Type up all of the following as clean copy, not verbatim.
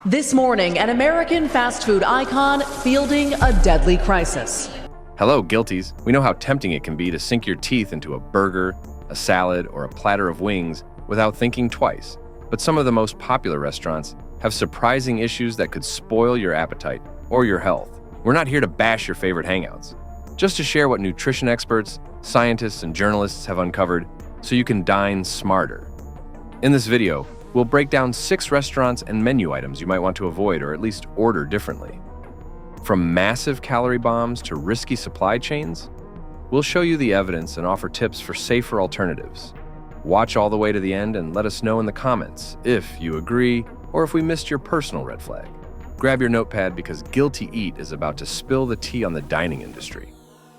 This morning, an American fast food icon fielding a deadly crisis. Hello, guilties. We know how tempting it can be to sink your teeth into a burger, a salad, or a platter of wings without thinking twice. But some of the most popular restaurants have surprising issues that could spoil your appetite or your health. We're not here to bash your favorite hangouts, just to share what nutrition experts, scientists, and journalists have uncovered so you can dine smarter. In this video, we'll break down 6 restaurants and menu items you might want to avoid or at least order differently. From massive calorie bombs to risky supply chains, we'll show you the evidence and offer tips for safer alternatives. Watch all the way to the end and let us know in the comments if you agree or if we missed your personal red flag. Grab your notepad because Guilty Eat is about to spill the tea on the dining industry.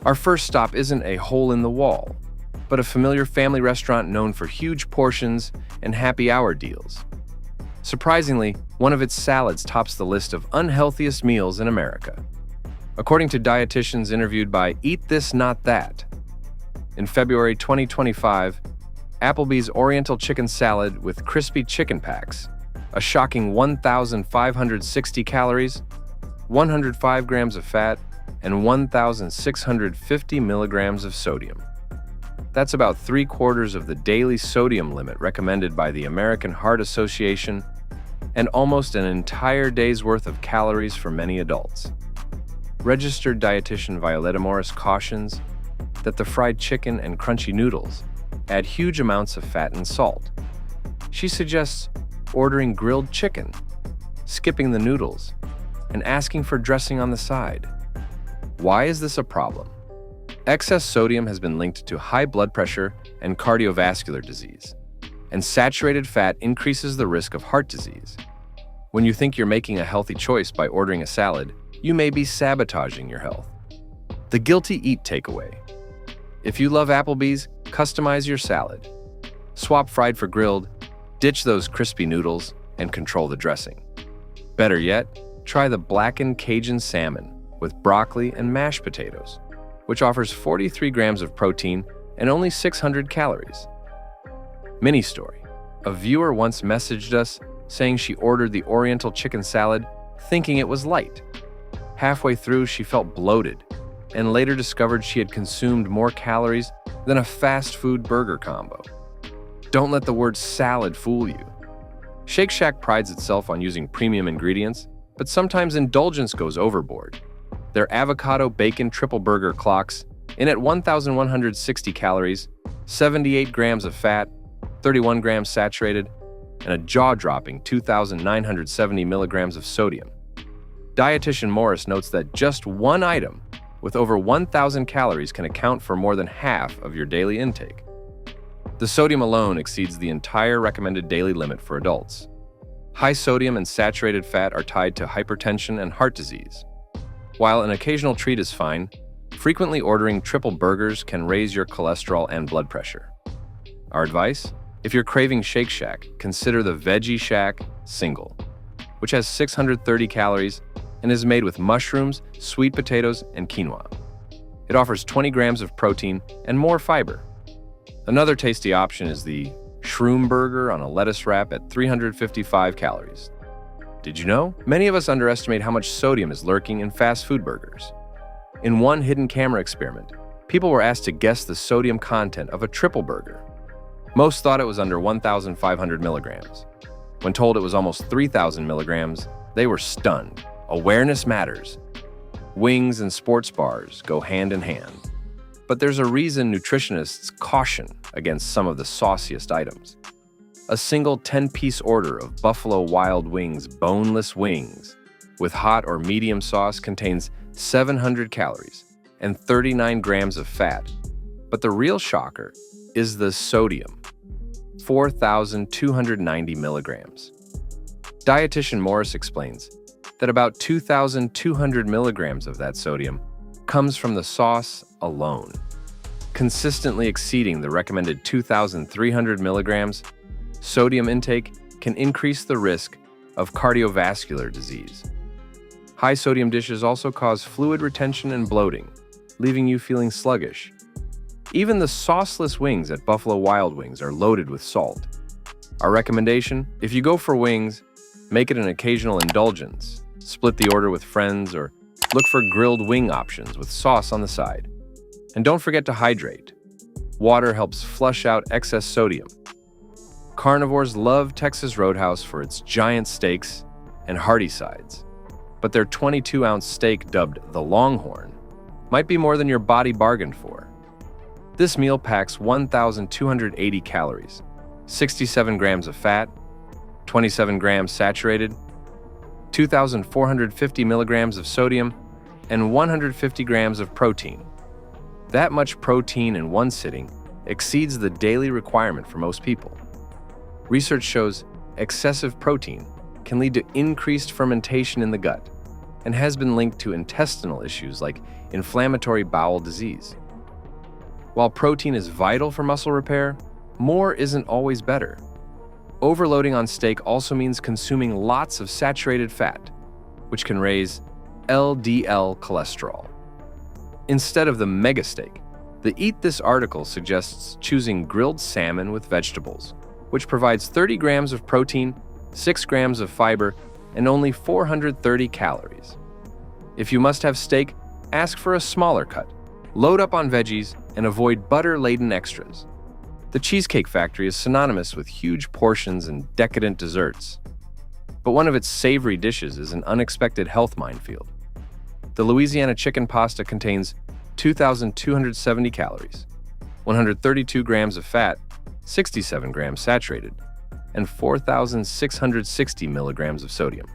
Our first stop isn't a hole in the wall, but a familiar family restaurant known for huge portions and happy hour deals. Surprisingly, one of its salads tops the list of unhealthiest meals in America. According to dietitians interviewed by Eat This Not That, in February 2025, Applebee's Oriental Chicken Salad with crispy chicken packs, a shocking 1,560 calories, 105 grams of fat, and 1,650 milligrams of sodium. That's about 3/4 of the daily sodium limit recommended by the American Heart Association and almost an entire day's worth of calories for many adults. Registered dietitian Violetta Morris cautions that the fried chicken and crunchy noodles add huge amounts of fat and salt. She suggests ordering grilled chicken, skipping the noodles, and asking for dressing on the side. Why is this a problem? Excess sodium has been linked to high blood pressure and cardiovascular disease, and saturated fat increases the risk of heart disease. When you think you're making a healthy choice by ordering a salad, you may be sabotaging your health. The Guilty Eat takeaway. If you love Applebee's, customize your salad. Swap fried for grilled, ditch those crispy noodles, and control the dressing. Better yet, try the blackened Cajun salmon with broccoli and mashed potatoes, which offers 43 grams of protein and only 600 calories. Mini story. A viewer once messaged us saying she ordered the Oriental chicken salad thinking it was light. Halfway through, she felt bloated and later discovered she had consumed more calories than a fast food burger combo. Don't let the word salad fool you. Shake Shack prides itself on using premium ingredients, but sometimes indulgence goes overboard. Their avocado bacon triple burger clocks in at 1,160 calories, 78 grams of fat, 31 grams saturated, and a jaw-dropping 2,970 milligrams of sodium. Dietitian Morris notes that just one item with over 1,000 calories can account for more than half of your daily intake. The sodium alone exceeds the entire recommended daily limit for adults. High sodium and saturated fat are tied to hypertension and heart disease. While an occasional treat is fine, frequently ordering triple burgers can raise your cholesterol and blood pressure. Our advice? If you're craving Shake Shack, consider the Veggie Shack Single, which has 630 calories and is made with mushrooms, sweet potatoes, and quinoa. It offers 20 grams of protein and more fiber. Another tasty option is the Shroom Burger on a lettuce wrap at 355 calories. Did you know? Many of us underestimate how much sodium is lurking in fast food burgers. In one hidden camera experiment, people were asked to guess the sodium content of a triple burger. Most thought it was under 1,500 milligrams. When told it was almost 3,000 milligrams, they were stunned. Awareness matters. Wings and sports bars go hand in hand. But there's a reason nutritionists caution against some of the sauciest items. A single 10-piece order of Buffalo Wild Wings boneless wings with hot or medium sauce contains 700 calories and 39 grams of fat. But the real shocker is the sodium, 4,290 milligrams. Dietitian Morris explains that about 2,200 milligrams of that sodium comes from the sauce alone, consistently exceeding the recommended 2,300 milligrams. Sodium intake can increase the risk of cardiovascular disease. High sodium dishes also cause fluid retention and bloating, leaving you feeling sluggish. Even the sauceless wings at Buffalo Wild Wings are loaded with salt. Our recommendation: if you go for wings, Make it an occasional indulgence. Split the order with friends or look for grilled wing options with sauce on the side. And don't forget to hydrate. Water helps flush out excess sodium. Carnivores love Texas Roadhouse for its giant steaks and hearty sides, but their 22-ounce steak, dubbed the Longhorn, might be more than your body bargained for. This meal packs 1,280 calories, 67 grams of fat, 27 grams saturated, 2,450 milligrams of sodium, and 150 grams of protein. That much protein in one sitting exceeds the daily requirement for most people. Research shows excessive protein can lead to increased fermentation in the gut and has been linked to intestinal issues like inflammatory bowel disease. While protein is vital for muscle repair, more isn't always better. Overloading on steak also means consuming lots of saturated fat, which can raise LDL cholesterol. Instead of the mega steak, the Eat This article suggests choosing grilled salmon with vegetables, which provides 30 grams of protein, 6 grams of fiber, and only 430 calories. If you must have steak, ask for a smaller cut. Load up on veggies and avoid butter-laden extras. The Cheesecake Factory is synonymous with huge portions and decadent desserts. But one of its savory dishes is an unexpected health minefield. The Louisiana chicken pasta contains 2,270 calories, 132 grams of fat, 67 grams saturated, and 4,660 milligrams of sodium.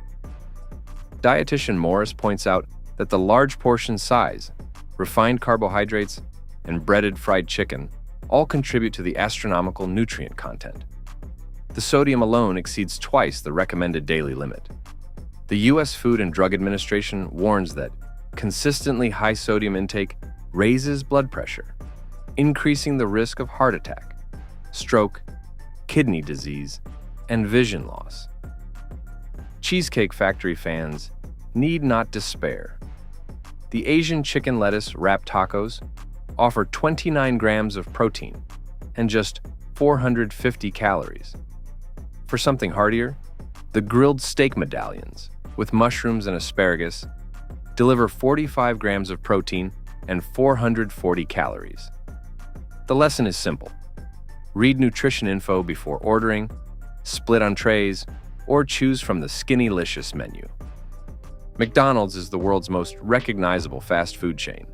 Dietitian Morris points out that the large portion size, refined carbohydrates, and breaded fried chicken all contribute to the astronomical nutrient content. The sodium alone exceeds twice the recommended daily limit. The U.S. Food and Drug Administration warns that consistently high sodium intake raises blood pressure, increasing the risk of heart attack, stroke, kidney disease, and vision loss. Cheesecake Factory fans need not despair. The Asian chicken lettuce wrap tacos offer 29 grams of protein and just 450 calories. For something heartier, the grilled steak medallions with mushrooms and asparagus deliver 45 grams of protein and 440 calories. The lesson is simple. Read nutrition info before ordering, split on trays, or choose from the Skinnylicious menu. McDonald's is the world's most recognizable fast food chain,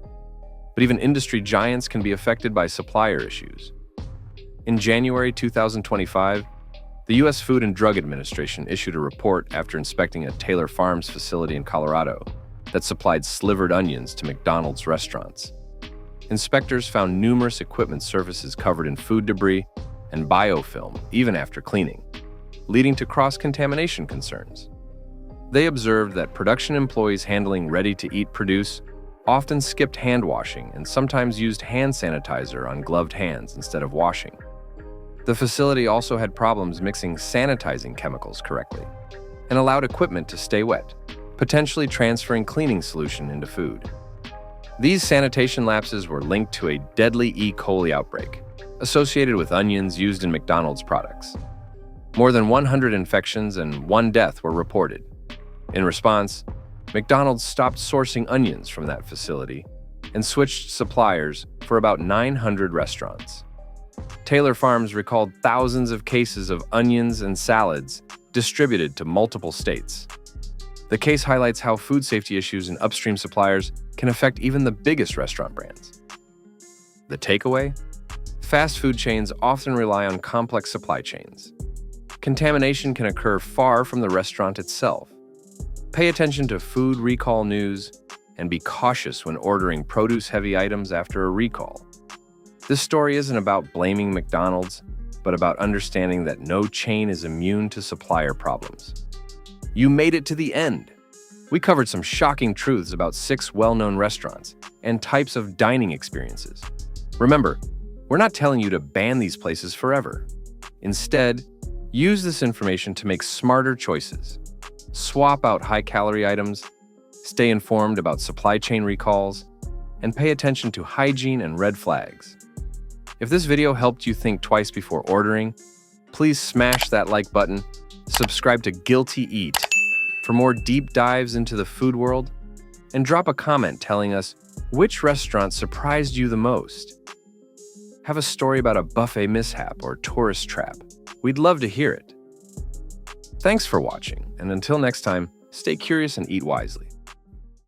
but even industry giants can be affected by supplier issues. In January 2025, the U.S. Food and Drug Administration issued a report after inspecting a Taylor Farms facility in Colorado that supplied slivered onions to McDonald's restaurants. Inspectors found numerous equipment surfaces covered in food debris and biofilm even after cleaning, leading to cross-contamination concerns. They observed that production employees handling ready-to-eat produce often skipped hand washing and sometimes used hand sanitizer on gloved hands instead of washing. The facility also had problems mixing sanitizing chemicals correctly and allowed equipment to stay wet, potentially transferring cleaning solution into food. These sanitation lapses were linked to a deadly E. coli outbreak associated with onions used in McDonald's products. More than 100 infections and 1 death were reported. In response, McDonald's stopped sourcing onions from that facility and switched suppliers for about 900 restaurants. Taylor Farms recalled thousands of cases of onions and salads distributed to multiple states. The case highlights how food safety issues in upstream suppliers can affect even the biggest restaurant brands. The takeaway? Fast food chains often rely on complex supply chains. Contamination can occur far from the restaurant itself. Pay attention to food recall news and be cautious when ordering produce-heavy items after a recall. This story isn't about blaming McDonald's, but about understanding that no chain is immune to supplier problems. You made it to the end. We covered some shocking truths about 6 well-known restaurants and types of dining experiences. Remember, we're not telling you to ban these places forever. Instead, use this information to make smarter choices. Swap out high-calorie items, stay informed about supply chain recalls, and pay attention to hygiene and red flags. If this video helped you think twice before ordering, please smash that like button, subscribe to Guilty Eat for more deep dives into the food world, and drop a comment telling us which restaurant surprised you the most. Have a story about a buffet mishap or tourist trap? We'd love to hear it. Thanks for watching, and until next time, stay curious and eat wisely.